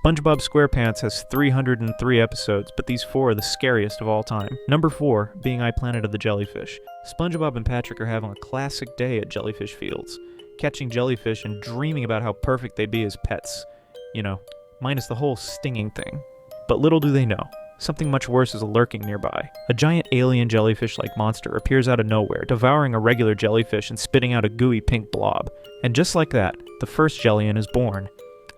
SpongeBob Squarepants has 303 episodes, but these 4 are the scariest of all time. Number 4, being iPlanet of the Jellyfish. SpongeBob and Patrick are having a classic day at Jellyfish Fields, catching jellyfish and dreaming about how perfect they'd be as pets. You know, minus the whole stinging thing. But little do they know, something much worse is lurking nearby. A giant alien jellyfish-like monster appears out of nowhere, devouring a regular jellyfish and spitting out a gooey pink blob. And just like that, the first Jellian is born.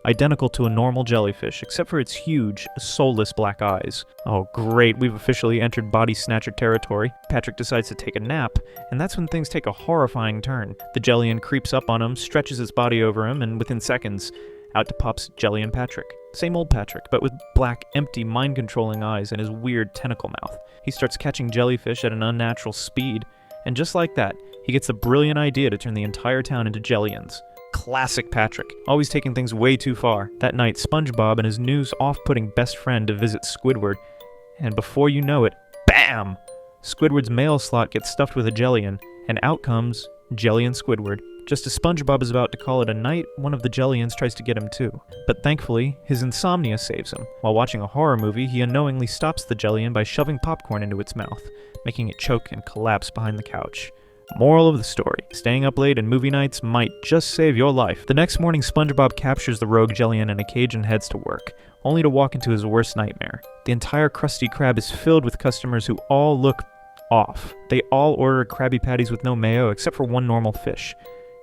Identical to a normal jellyfish, except for its huge, soulless black eyes. Oh great, we've officially entered body snatcher territory. Patrick decides to take a nap, and that's when things take a horrifying turn. The Jellian creeps up on him, stretches its body over him, and within seconds, out pops Jellian Patrick. Same old Patrick, but with black, empty, mind-controlling eyes and his weird tentacle mouth. He starts catching jellyfish at an unnatural speed, and just like that, he gets the brilliant idea to turn the entire town into Jellians. Classic Patrick, always taking things way too far. That night, SpongeBob and his new off-putting best friend to visit Squidward, and before you know it, BAM! Squidward's mail slot gets stuffed with a Jellian, and out comes Jellian Squidward. Just as SpongeBob is about to call it a night, one of the Jellians tries to get him too. But thankfully, his insomnia saves him. While watching a horror movie, he unknowingly stops the Jellian by shoving popcorn into its mouth, making it choke and collapse behind the couch. Moral of the story, staying up late and movie nights might just save your life. The next morning, SpongeBob captures the rogue Jellian in a cage and heads to work, only to walk into his worst nightmare. The entire Krusty Krab is filled with customers who all look off. They all order Krabby Patties with no mayo except for one normal fish.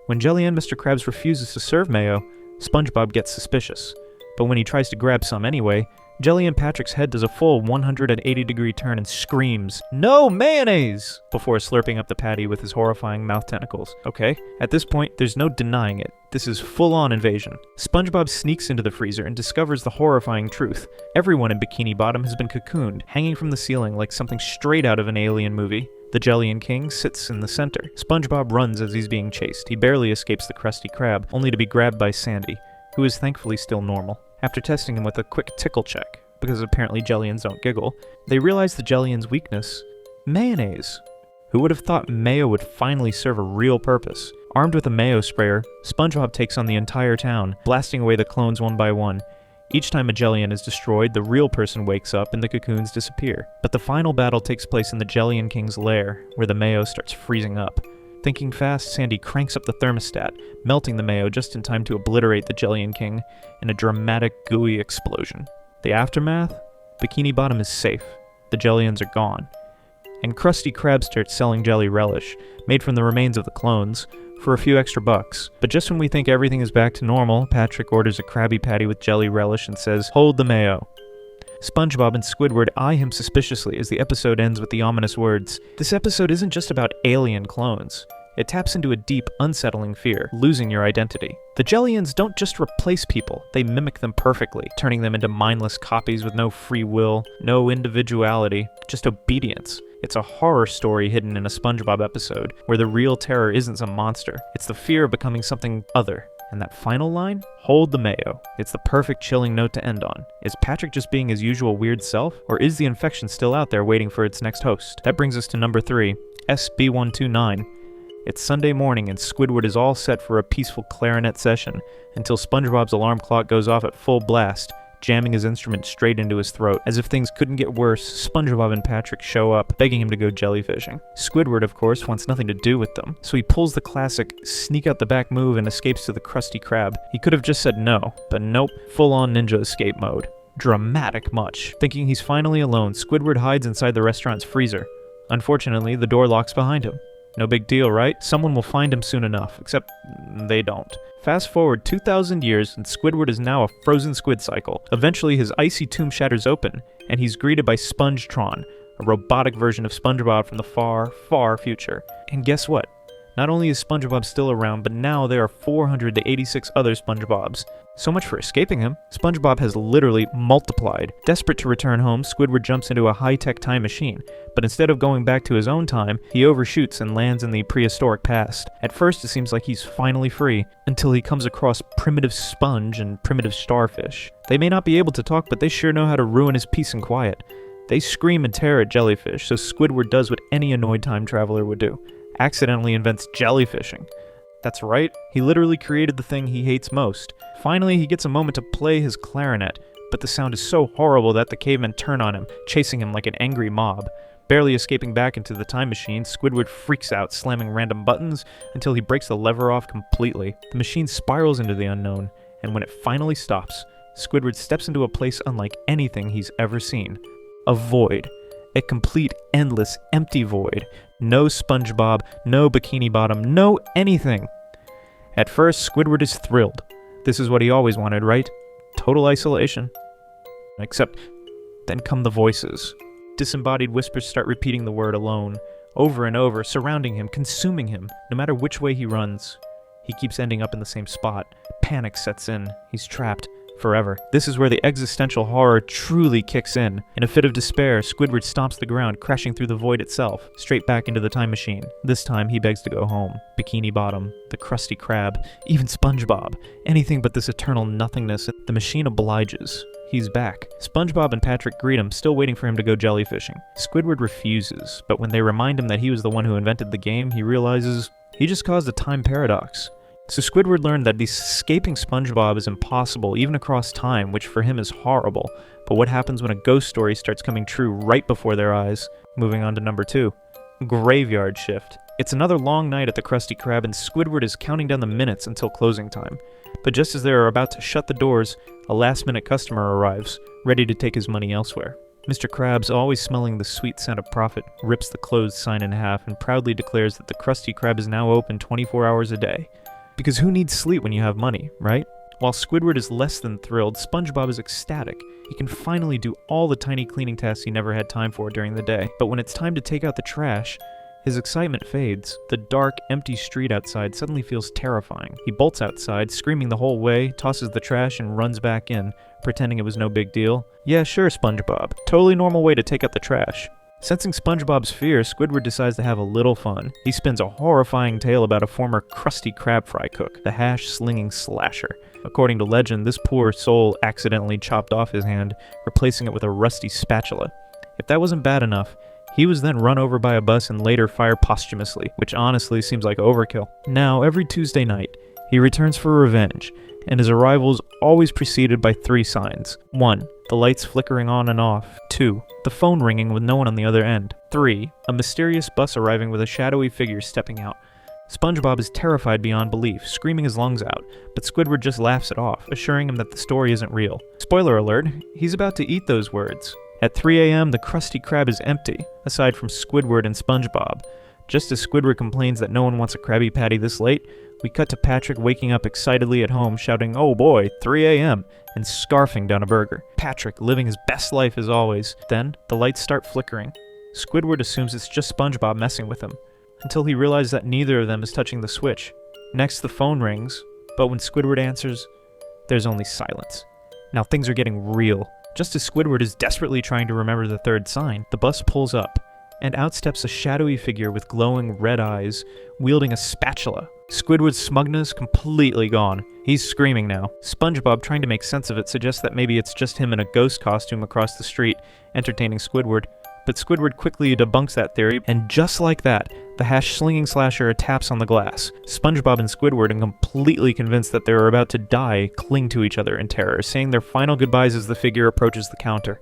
When Jellian Mr. Krabs refuses to serve mayo, SpongeBob gets suspicious. But when he tries to grab some anyway, Jellian Patrick's head does a full 180-degree turn and screams, "No mayonnaise!" before slurping up the patty with his horrifying mouth tentacles. Okay, at this point, there's no denying it. This is full-on invasion. SpongeBob sneaks into the freezer and discovers the horrifying truth. Everyone in Bikini Bottom has been cocooned, hanging from the ceiling like something straight out of an alien movie. The Jellian King sits in the center. SpongeBob runs as he's being chased. He barely escapes the Krusty Krab, only to be grabbed by Sandy, who is thankfully still normal. After testing him with a quick tickle check, because apparently Jellians don't giggle, they realize the Jellian's weakness: mayonnaise. Who would have thought mayo would finally serve a real purpose? Armed with a mayo sprayer, SpongeBob takes on the entire town, blasting away the clones one by one. Each time a Jellian is destroyed, the real person wakes up and the cocoons disappear. But the final battle takes place in the Jellian King's lair, where the mayo starts freezing up. Thinking fast, Sandy cranks up the thermostat, melting the mayo just in time to obliterate the Jellian King in a dramatic, gooey explosion. The aftermath? Bikini Bottom is safe. The Jellians are gone. And Krusty Krab starts selling jelly relish, made from the remains of the clones, for a few extra bucks. But just when we think everything is back to normal, Patrick orders a Krabby Patty with jelly relish and says, "Hold the mayo." SpongeBob and Squidward eye him suspiciously as the episode ends with the ominous words, "This episode isn't just about alien clones. It taps into a deep, unsettling fear, losing your identity. The Jellians don't just replace people, they mimic them perfectly, turning them into mindless copies with no free will, no individuality, just obedience. It's a horror story hidden in a SpongeBob episode, where the real terror isn't some monster, it's the fear of becoming something other. And that final line? Hold the mayo. It's the perfect chilling note to end on. Is Patrick just being his usual weird self? Or is the infection still out there waiting for its next host? That brings us to number 3, SB129. It's Sunday morning and Squidward is all set for a peaceful clarinet session until SpongeBob's alarm clock goes off at full blast, jamming his instrument straight into his throat. As if things couldn't get worse, SpongeBob and Patrick show up, begging him to go jellyfishing. Squidward, of course, wants nothing to do with them, so he pulls the classic sneak out the back move and escapes to the Krusty Krab. He could have just said no, but nope, full-on ninja escape mode. Dramatic much. Thinking he's finally alone, Squidward hides inside the restaurant's freezer. Unfortunately, the door locks behind him. No big deal, right? Someone will find him soon enough, except they don't. Fast forward 2,000 years, and Squidward is now a frozen squid cycle. Eventually, his icy tomb shatters open, and he's greeted by Spongetron, a robotic version of SpongeBob from the far, far future. And guess what? Not only is SpongeBob still around, but now there are 486 other SpongeBobs. So much for escaping him. SpongeBob has literally multiplied. Desperate to return home, Squidward jumps into a high-tech time machine, but instead of going back to his own time, he overshoots and lands in the prehistoric past. At first, it seems like he's finally free, until he comes across Primitive Sponge and Primitive Starfish. They may not be able to talk, but they sure know how to ruin his peace and quiet. They scream and tear at jellyfish, so Squidward does what any annoyed time traveler would do. Accidentally invents jellyfishing. That's right, he literally created the thing he hates most. Finally, he gets a moment to play his clarinet, but the sound is so horrible that the cavemen turn on him, chasing him like an angry mob. Barely escaping back into the time machine, Squidward freaks out, slamming random buttons until he breaks the lever off completely. The machine spirals into the unknown, and when it finally stops, Squidward steps into a place unlike anything he's ever seen. A void. A complete, endless, empty void. No SpongeBob, no Bikini Bottom, no anything. At first, Squidward is thrilled. This is what he always wanted, right? Total isolation. Except, then come the voices. Disembodied whispers start repeating the word alone, over and over, surrounding him, consuming him, no matter which way he runs. He keeps ending up in the same spot. Panic sets in. He's trapped. Forever. This is where the existential horror truly kicks in. In a fit of despair, Squidward stomps the ground, crashing through the void itself, straight back into the time machine. This time, he begs to go home. Bikini Bottom, the Krusty Krab, even SpongeBob. Anything but this eternal nothingness. The machine obliges. He's back. SpongeBob and Patrick greet him, still waiting for him to go jellyfishing. Squidward refuses, but when they remind him that he was the one who invented the game, he realizes he just caused a time paradox. So Squidward learned that escaping SpongeBob is impossible, even across time, which for him is horrible. But what happens when a ghost story starts coming true right before their eyes? Moving on to number 2. Graveyard Shift. It's another long night at the Krusty Krab, and Squidward is counting down the minutes until closing time. But just as they are about to shut the doors, a last-minute customer arrives, ready to take his money elsewhere. Mr. Krabs, always smelling the sweet scent of profit, rips the closed sign in half and proudly declares that the Krusty Krab is now open 24 hours a day. Because who needs sleep when you have money, right? While Squidward is less than thrilled, SpongeBob is ecstatic. He can finally do all the tiny cleaning tasks he never had time for during the day. But when it's time to take out the trash, his excitement fades. The dark, empty street outside suddenly feels terrifying. He bolts outside, screaming the whole way, tosses the trash, and runs back in, pretending it was no big deal. Yeah, sure, SpongeBob. Totally normal way to take out the trash. Sensing SpongeBob's fear, Squidward decides to have a little fun. He spins a horrifying tale about a former Krusty Krab fry cook, the hash-slinging slasher. According to legend, this poor soul accidentally chopped off his hand, replacing it with a rusty spatula. If that wasn't bad enough, he was then run over by a bus and later fired posthumously, which honestly seems like overkill. Now, every Tuesday night, he returns for revenge, and his arrival is always preceded by 3 signs. 1. The lights flickering on and off. 2. The phone ringing with no one on the other end. 3. A mysterious bus arriving with a shadowy figure stepping out. SpongeBob is terrified beyond belief, screaming his lungs out, but Squidward just laughs it off, assuring him that the story isn't real. Spoiler alert, he's about to eat those words. At 3 a.m., the Krusty Krab is empty, aside from Squidward and SpongeBob. Just as Squidward complains that no one wants a Krabby Patty this late, we cut to Patrick waking up excitedly at home, shouting, "Oh boy, 3 a.m., and scarfing down a burger. Patrick living his best life as always. Then, the lights start flickering. Squidward assumes it's just SpongeBob messing with him, until he realizes that neither of them is touching the switch. Next, the phone rings, but when Squidward answers, there's only silence. Now things are getting real. Just as Squidward is desperately trying to remember the 3rd sign, the bus pulls up, and out steps a shadowy figure with glowing red eyes, wielding a spatula. Squidward's smugness completely gone. He's screaming now. SpongeBob, trying to make sense of it, suggests that maybe it's just him in a ghost costume across the street, entertaining Squidward. But Squidward quickly debunks that theory, and just like that, the hash-slinging slasher taps on the glass. SpongeBob and Squidward, and completely convinced that they are about to die, cling to each other in terror, saying their final goodbyes as the figure approaches the counter.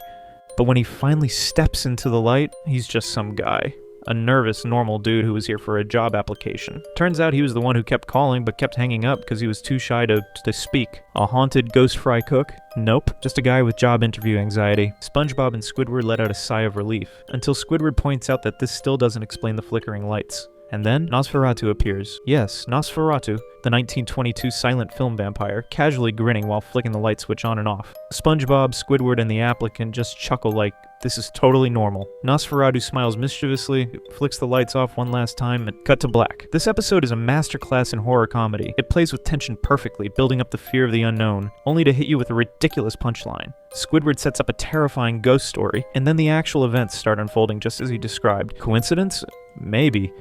But when he finally steps into the light, he's just some guy. A nervous, normal dude who was here for a job application. Turns out he was the one who kept calling but kept hanging up because he was too shy to speak. A haunted ghost fry cook? Nope, just a guy with job interview anxiety. SpongeBob and Squidward let out a sigh of relief, until Squidward points out that this still doesn't explain the flickering lights. And then, Nosferatu appears. Yes, Nosferatu, the 1922 silent film vampire, casually grinning while flicking the light switch on and off. SpongeBob, Squidward, and the applicant just chuckle like, this is totally normal. Nosferatu smiles mischievously, flicks the lights off one last time, and cut to black. This episode is a masterclass in horror comedy. It plays with tension perfectly, building up the fear of the unknown, only to hit you with a ridiculous punchline. Squidward sets up a terrifying ghost story, and then the actual events start unfolding just as he described. Coincidence? Maybe.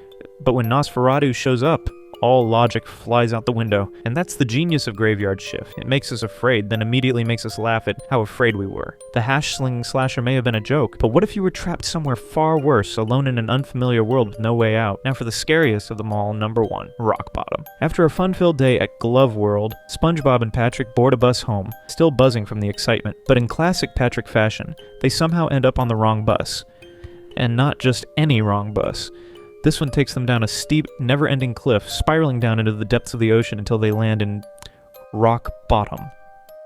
But when Nosferatu shows up, all logic flies out the window. And that's the genius of Graveyard Shift. It makes us afraid, then immediately makes us laugh at how afraid we were. The hash-slinging slasher may have been a joke, but what if you were trapped somewhere far worse, alone in an unfamiliar world with no way out? Now for the scariest of them all, number 1, rock bottom. After a fun-filled day at Glove World, SpongeBob and Patrick board a bus home, still buzzing from the excitement. But in classic Patrick fashion, they somehow end up on the wrong bus. And not just any wrong bus. This one takes them down a steep, never-ending cliff, spiraling down into the depths of the ocean until they land in rock bottom.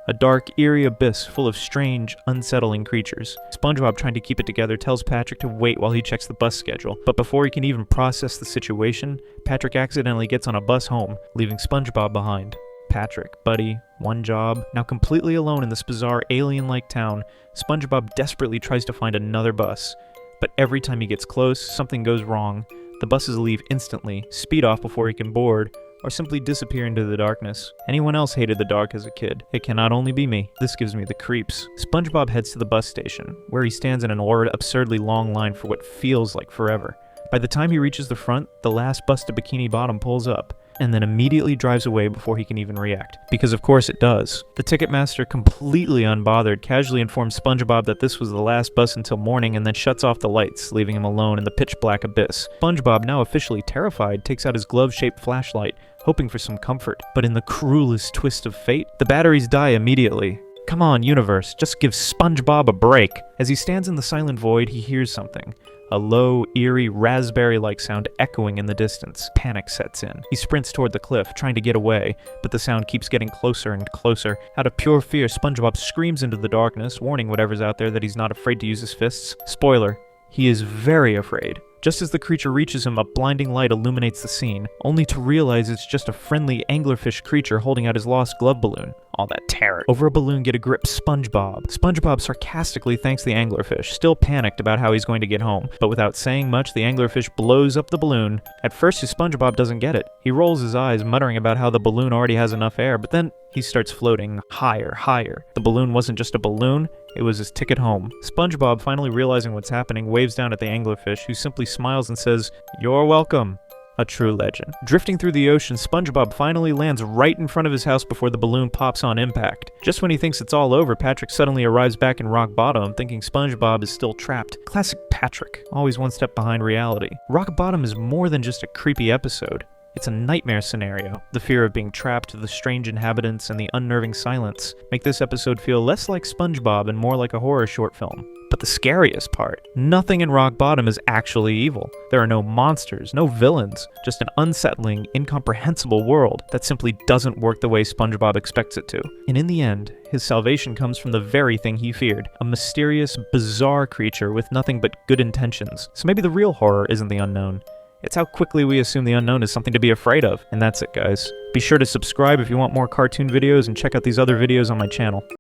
A dark, eerie abyss full of strange, unsettling creatures. SpongeBob, trying to keep it together, tells Patrick to wait while he checks the bus schedule. But before he can even process the situation, Patrick accidentally gets on a bus home, leaving SpongeBob behind. Patrick, buddy, one job, now completely alone in this bizarre alien-like town, SpongeBob desperately tries to find another bus. But every time he gets close, something goes wrong. The buses leave instantly, speed off before he can board, or simply disappear into the darkness. Anyone else hated the dark as a kid? It cannot only be me. This gives me the creeps. SpongeBob heads to the bus station, where he stands in an absurdly long line for what feels like forever. By the time he reaches the front, the last bus to Bikini Bottom pulls up, and then immediately drives away before he can even react. Because of course it does. The Ticketmaster, completely unbothered, casually informs SpongeBob that this was the last bus until morning and then shuts off the lights, leaving him alone in the pitch-black abyss. SpongeBob, now officially terrified, takes out his glove-shaped flashlight, hoping for some comfort. But in the cruelest twist of fate, the batteries die immediately. Come on, universe, just give SpongeBob a break. As he stands in the silent void, he hears something. A low, eerie, raspberry-like sound echoing in the distance. Panic sets in. He sprints toward the cliff, trying to get away, but the sound keeps getting closer and closer. Out of pure fear, SpongeBob screams into the darkness, warning whatever's out there that he's not afraid to use his fists. Spoiler, he is very afraid. Just as the creature reaches him, a blinding light illuminates the scene, only to realize it's just a friendly anglerfish creature holding out his lost glove balloon. All that terror. Over a balloon, get a grip, SpongeBob. SpongeBob sarcastically thanks the anglerfish, still panicked about how he's going to get home. But without saying much, the anglerfish blows up the balloon. At first, SpongeBob doesn't get it. He rolls his eyes, muttering about how the balloon already has enough air, but then he starts floating higher, higher. The balloon wasn't just a balloon, it was his ticket home. SpongeBob, finally realizing what's happening, waves down at the anglerfish, who simply smiles and says, "You're welcome." A true legend. Drifting through the ocean, SpongeBob finally lands right in front of his house before the balloon pops on impact. Just when he thinks it's all over, Patrick suddenly arrives back in rock bottom, thinking SpongeBob is still trapped. Classic Patrick, always one step behind reality. Rock bottom is more than just a creepy episode. It's a nightmare scenario. The fear of being trapped, the strange inhabitants, and the unnerving silence make this episode feel less like SpongeBob and more like a horror short film. But the scariest part, nothing in Rock Bottom is actually evil. There are no monsters, no villains, just an unsettling, incomprehensible world that simply doesn't work the way SpongeBob expects it to. And in the end, his salvation comes from the very thing he feared, a mysterious, bizarre creature with nothing but good intentions. So maybe the real horror isn't the unknown. It's how quickly we assume the unknown is something to be afraid of. And that's it, guys. Be sure to subscribe if you want more cartoon videos and check out these other videos on my channel.